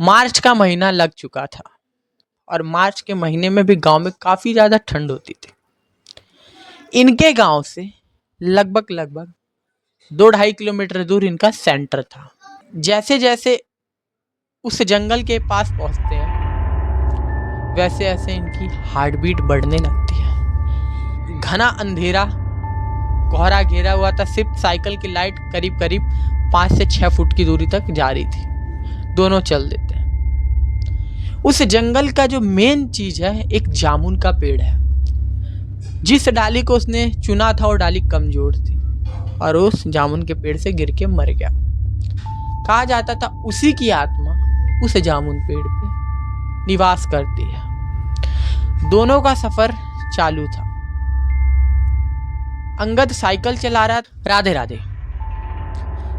मार्च का महीना लग चुका था और मार्च के महीने में भी गांव में काफ़ी ज़्यादा ठंड होती थी। इनके गांव से लगभग लगभग 2-2.5 किलोमीटर दूर इनका सेंटर था। जैसे जैसे उस जंगल के पास पहुंचते हैं वैसे वैसे इनकी हार्ट बीट बढ़ने लगती है। घना अंधेरा कोहरा घेरा हुआ था। सिर्फ साइकिल की लाइट करीब करीब 5 से 6 फुट की दूरी तक जा रही थी। दोनों चल देते हैं। उस जंगल का जो मेन चीज है एक जामुन का पेड़ है। जिस डाली को उसने चुना था वो डाली कमजोर थी और उस जामुन के पेड़ से गिर के मर गया। कहा जाता था उसी की आत्मा उस जामुन पेड़ पे निवास करती है। दोनों का सफर चालू था। अंगद साइकिल चला रहा था। राधे राधे।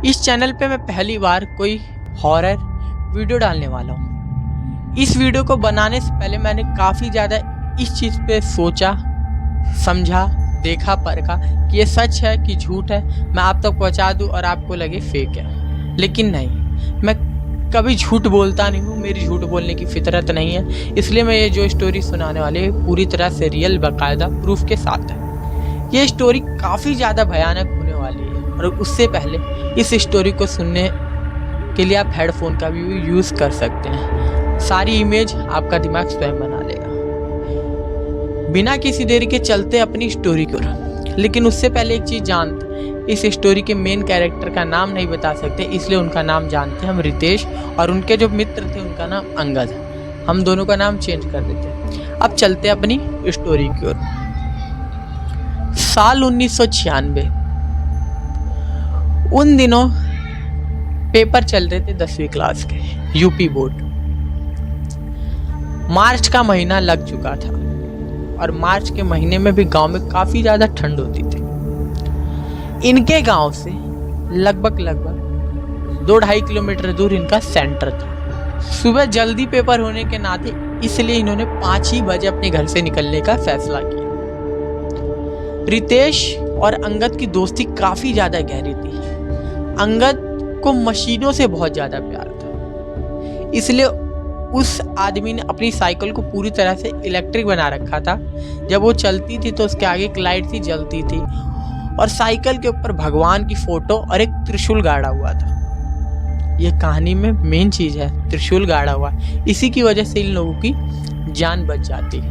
इस चैनल पे मैं पहली बार कोई हॉरर वीडियो डालने वाला हूँ। इस वीडियो को बनाने से पहले मैंने काफ़ी ज़्यादा इस चीज़ पे सोचा, समझा, देखा, परखा कि ये सच है कि झूठ है। मैं आप तक पहुँचा दूँ और आपको लगे फेक है, लेकिन नहीं, मैं कभी झूठ बोलता नहीं हूँ। मेरी झूठ बोलने की फितरत नहीं है। इसलिए मैं ये जो स्टोरी सुनाने वाले पूरी तरह से रियल, बाकायदा प्रूफ के साथ है। ये स्टोरी काफ़ी ज़्यादा भयानक होने वाली है और उससे पहले इस स्टोरी को सुनने के लिए आप हेडफोन का भी यूज़ कर सकते हैं। सारी इमेज आपका दिमाग स्वयं बना लेगा। बिना किसी देरी के चलते अपनी स्टोरी को। लेकिन उससे पहले एक चीज़ जानते, इस स्टोरी के मेन कैरेक्टर का नाम नहीं बता सकते, इसलिए उनका नाम जानते हैं हम रितेश, और उनके जो मित्र थे उनका नाम अंगद। हम दोनों का नाम चेंज कर देते हैं। अब चलते हैं अपनी स्टोरी की ओर। साल 1996। उन दिनों पेपर चल रहे थे 10वीं क्लास के, यूपी बोर्ड। मार्च का महीना लग चुका था और मार्च के महीने में भी गांव में काफ़ी ज़्यादा ठंड होती थी। इनके गांव से लगभग लगभग 2-2.5 किलोमीटर दूर इनका सेंटर था। सुबह जल्दी पेपर होने के नाते इसलिए इन्होंने 5 ही बजे अपने घर से निकलने का फैसला किया। रितेश और अंगद की दोस्ती काफ़ी ज़्यादा गहरी थी। अंगद को मशीनों से बहुत ज़्यादा प्यार था, इसलिए उस आदमी ने अपनी साइकिल को पूरी तरह से इलेक्ट्रिक बना रखा था। जब वो चलती थी तो उसके आगे एक लाइट सी जलती थी और साइकिल के ऊपर भगवान की फोटो और एक त्रिशूल गाड़ा हुआ था। ये कहानी में मेन चीज़ है, त्रिशूल गाड़ा हुआ। इसी की वजह से इन लोगों की जान बच जाती है।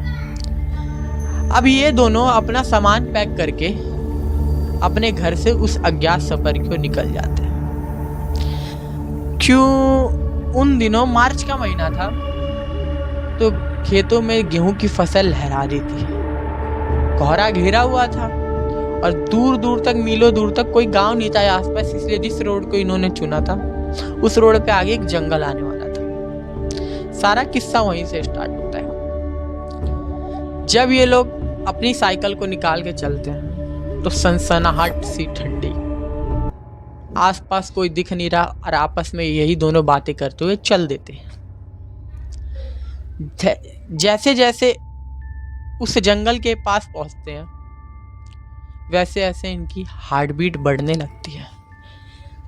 अब ये दोनों अपना सामान पैक करके अपने घर से उस अज्ञात सफर की ओर निकल जाते हैं। क्यों? उन दिनों मार्च का महीना था तो खेतों में गेहूं की फसल लहरा रही थी। कोहरा घेरा हुआ था और दूर दूर तक, मीलों दूर तक कोई गांव नहीं था आसपास, इसलिए जिस रोड को इन्होंने चुना था उस रोड पे आगे एक जंगल आने वाला था। सारा किस्सा वहीं से स्टार्ट होता है। जब ये लोग अपनी साइकिल को निकाल के चलते हैं तो सनसनाहट सी ठंडी, आसपास कोई दिख नहीं रहा और आपस में यही दोनों बातें करते हुए चल देते हैं। जैसे जैसे उस जंगल के पास पहुंचते हैं वैसे वैसे इनकी हार्ट बीट बढ़ने लगती है,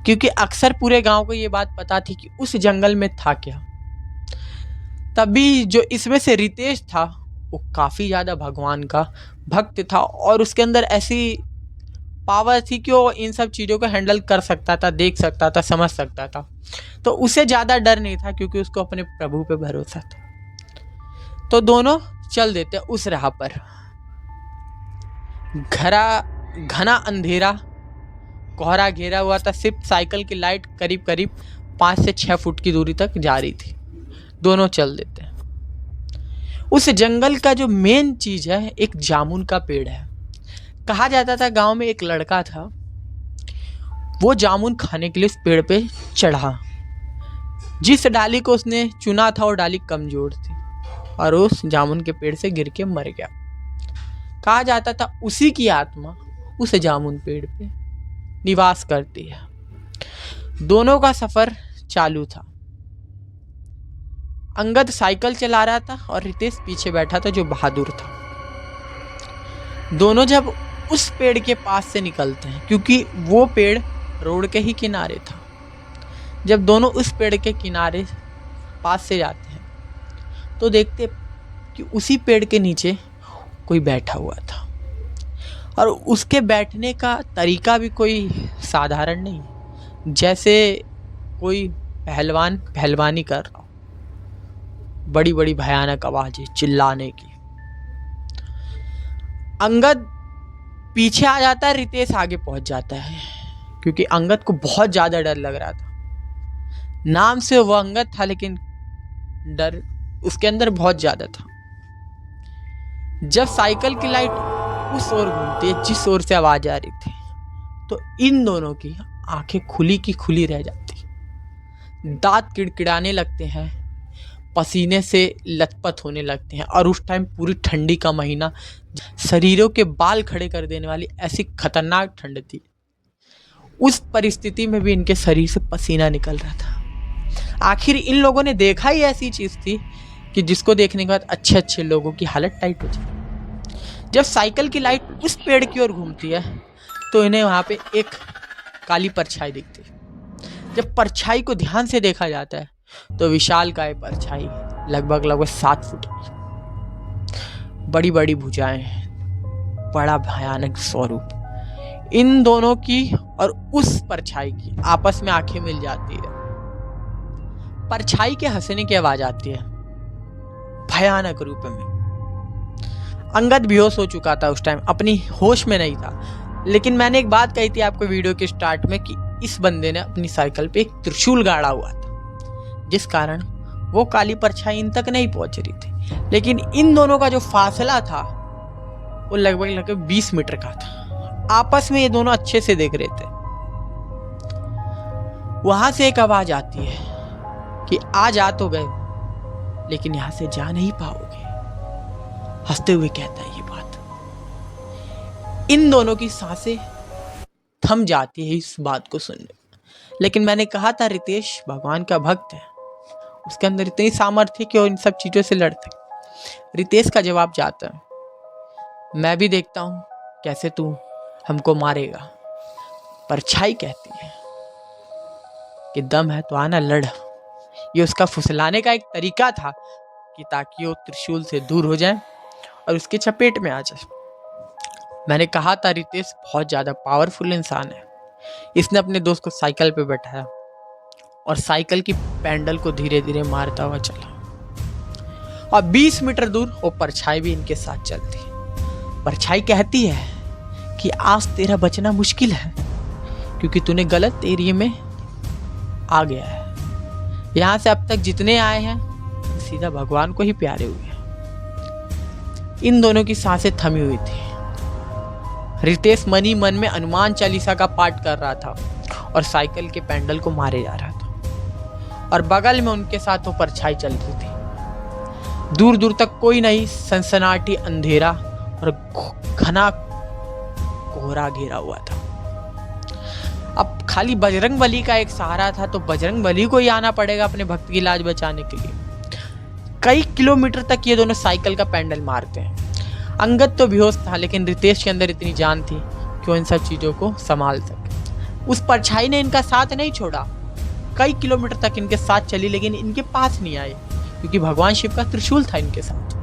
क्योंकि अक्सर पूरे गांव को ये बात पता थी कि उस जंगल में था क्या। तभी जो इसमें से रितेश था वो काफ़ी ज़्यादा भगवान का भक्त था और उसके अंदर ऐसी पावर थी कि वो इन सब चीज़ों को हैंडल कर सकता था, देख सकता था, समझ सकता था। तो उसे ज़्यादा डर नहीं था क्योंकि उसको अपने प्रभु पे भरोसा था। तो दोनों चल देते उस राह पर। घना अंधेरा कोहरा घेरा हुआ था। सिर्फ साइकिल की लाइट करीब करीब 5 से 6 फुट की दूरी तक जा रही थी। दोनों चल देते हैं। उस जंगल का जो मेन चीज़ है एक जामुन का पेड़ है। कहा जाता था गांव में एक लड़का था, वो जामुन खाने के लिए उस पेड़ पे चढ़ा। जिस डाली को उसने चुना था वो डाली कमजोर थी और उस जामुन के पेड़ से गिर के मर गया। कहा जाता था उसी की आत्मा उस जामुन पेड़ पे निवास करती है। दोनों का सफर चालू था। अंगद साइकिल चला रहा था और रितेश पीछे बैठा था जो बहादुर था। दोनों जब उस पेड़ के पास से निकलते हैं, क्योंकि वो पेड़ रोड के ही किनारे था, जब दोनों उस पेड़ के किनारे पास से जाते हैं तो देखते कि उसी पेड़ के नीचे कोई बैठा हुआ था, और उसके बैठने का तरीका भी कोई साधारण नहीं, जैसे कोई पहलवान पहलवानी कर रहा हो, बड़ी बड़ी भयानक आवाजें, चिल्लाने की। अंगद पीछे आ जाता है, रितेश आगे पहुंच जाता है, क्योंकि अंगद को बहुत ज्यादा डर लग रहा था। नाम से वो अंगद था, लेकिन डर उसके अंदर बहुत ज्यादा था। जब साइकिल की लाइट उस ओर घूमती है जिस ओर से आवाज आ रही थी, तो इन दोनों की आंखें खुली की खुली रह जाती, दांत किड़किड़ाने लगते हैं, पसीने से लथपथ होने लगते हैं। और उस टाइम पूरी ठंडी का महीना, शरीरों के बाल खड़े कर देने वाली ऐसी खतरनाक ठंड थी। उस परिस्थिति में भी इनके शरीर से पसीना निकल रहा था। आखिर इन लोगों ने देखा ही ऐसी चीज थी कि जिसको देखने के बाद अच्छे अच्छे लोगों की हालत टाइट हो जाए। जब साइकिल की लाइट उस पेड़ की ओर घूमती है तो इन्हें वहां पे एक काली परछाई दिखती है। जब परछाई को ध्यान से देखा जाता है तो विशालकाय परछाई, लगभग 7 फुट की, बड़ी बड़ी भुजाएं, बड़ा भयानक स्वरूप। इन दोनों की और उस परछाई की आपस में आंखें मिल जाती है। परछाई के हंसने की आवाज आती है भयानक रूप में। अंगद बेहोश हो चुका था उस टाइम, अपनी होश में नहीं था। लेकिन मैंने एक बात कही थी आपको वीडियो के स्टार्ट में कि इस बंदे ने अपनी साइकिल पे एक त्रिशूल गाड़ा हुआ था, जिस कारण वो काली परछाई इन तक नहीं पहुंच रही थी। लेकिन इन दोनों का जो फासला था वो लगभग 20 मीटर का था। आपस में ये दोनों अच्छे से देख रहे थे। वहां से एक आवाज आती है कि आ जा तो गए, लेकिन यहां से जा नहीं पाओगे। हंसते हुए कहता है ये बात। इन दोनों की सांसें थम जाती है इस बात को सुनने। लेकिन मैंने कहा था रितेश भगवान का भक्त है, उसके अंदर इतनी सामर्थ्य कि वो इन सब चीजों से लड़ सके। रितेश का जवाब जाता है, मैं भी देखता हूं कैसे तू हमको मारेगा। परछाई कहती है कि दम है तो आना लड़। ये उसका फुसलाने का एक तरीका था कि ताकि वो त्रिशूल से दूर हो जाए और उसके चपेट में आ जाए। मैंने कहा था रितेश बहुत ज्यादा पावरफुल इंसान है। इसने अपने दोस्त को साइकिल पे बैठाया और साइकिल की पैडल को धीरे धीरे मारता हुआ चला, और 20 मीटर दूर वो परछाई भी इनके साथ चलती। परछाई कहती है कि आज तेरा बचना मुश्किल है, क्योंकि तूने गलत एरिया में आ गया है। यहां से अब तक जितने आए हैं सीधा भगवान को ही प्यारे हुए हैं। इन दोनों की सांसें थमी हुई थी। रितेश मनी मन में हनुमान चालीसा का पाठ कर रहा था और साइकिल के पैडल को मारे जा रहा था, और बगल में उनके साथ वो परछाई चल रही थी। दूर दूर तक कोई नहीं, सनसनाटी अंधेरा और घना कोहरा घेरा हुआ था। अब खाली बजरंग बली का एक सहारा था, तो बजरंग बली को ही आना पड़ेगा अपने भक्त की लाज बचाने के लिए। कई किलोमीटर तक ये दोनों साइकिल का पैडल मारते हैं। अंगद तो बेहोश था, लेकिन रितेश के अंदर इतनी जान थी कि वो इन सब चीजों को संभाल सके। उस परछाई ने इनका साथ नहीं छोड़ा, कई किलोमीटर तक इनके साथ चली, लेकिन इनके पास नहीं आई, क्योंकि भगवान शिव का त्रिशूल था इनके साथ।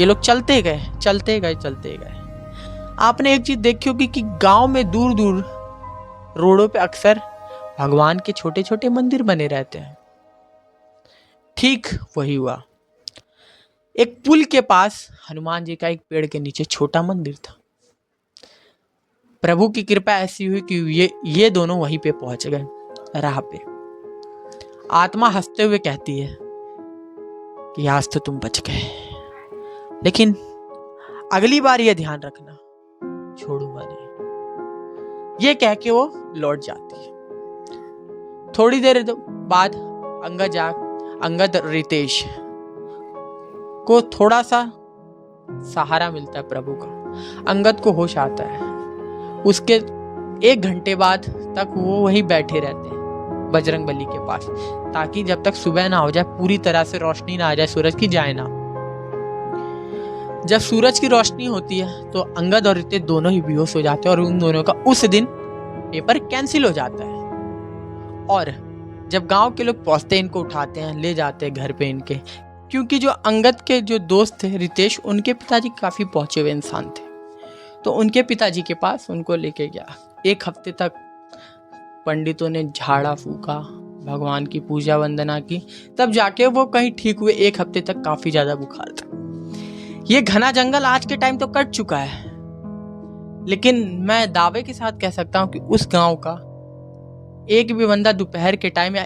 ये लोग चलते गए चलते गए चलते गए। आपने एक चीज देखी होगी कि गांव में दूर दूर रोडों पे अक्सर भगवान के छोटे छोटे मंदिर बने रहते हैं। ठीक वही हुआ। एक पुल के पास हनुमान जी का एक पेड़ के नीचे छोटा मंदिर था। प्रभु की कृपा ऐसी हुई कि ये दोनों वहीं पे पहुंच गए राह पे। आत्मा हंसते हुए कहती है कि आज तो तुम बच गए, लेकिन अगली बार ये ध्यान रखना, छोड़ूंगा नहीं। ये कह के वो लौट जाती है। थोड़ी देर बाद अंगद रितेश को थोड़ा सा सहारा मिलता है प्रभु का। अंगद को होश आता है। उसके 1 घंटे बाद तक वो वहीं बैठे रहते हैं बजरंग बली के पास, ताकि जब तक सुबह ना हो जाए, पूरी तरह से रोशनी ना आ जाए, सूरज की जाए ना। जब सूरज की रोशनी होती है तो अंगद और रितेश दोनों ही बेहोश हो जाते हैं, और उन दोनों का उस दिन पेपर कैंसिल हो जाता है। और जब गांव के लोग पहुंचते इनको उठाते हैं, ले जाते हैं घर पे इनके, क्योंकि जो अंगद के जो दोस्त थे रितेश, उनके पिताजी काफ़ी पहुंचे हुए इंसान थे। तो उनके पिताजी के पास उनको लेके गया। 1 हफ्ते तक पंडितों ने झाड़ा फूका, भगवान की पूजा वंदना की, तब जाके वो कहीं ठीक हुए। 1 हफ्ते तक काफ़ी ज़्यादा बुखार था। ये घना जंगल आज के टाइम तो कट चुका है, लेकिन मैं दावे के साथ कह सकता हूँ कि उस गांव का एक भी बंदा दोपहर के टाइम या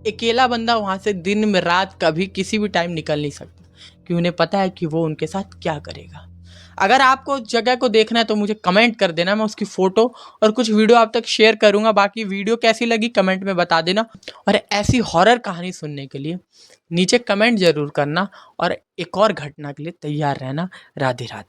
अकेला बंदा वहां से दिन में रात कभी किसी भी टाइम निकल नहीं सकता, कि उन्हें पता है कि वो उनके साथ क्या करेगा। अगर आपको उस जगह को देखना है तो मुझे कमेंट कर देना, मैं उसकी फ़ोटो और कुछ वीडियो आप तक शेयर करूंगा। बाकी वीडियो कैसी लगी कमेंट में बता देना, और ऐसी हॉरर कहानी सुनने के लिए नीचे कमेंट ज़रूर करना, और एक और घटना के लिए तैयार रहना। राधे राधे।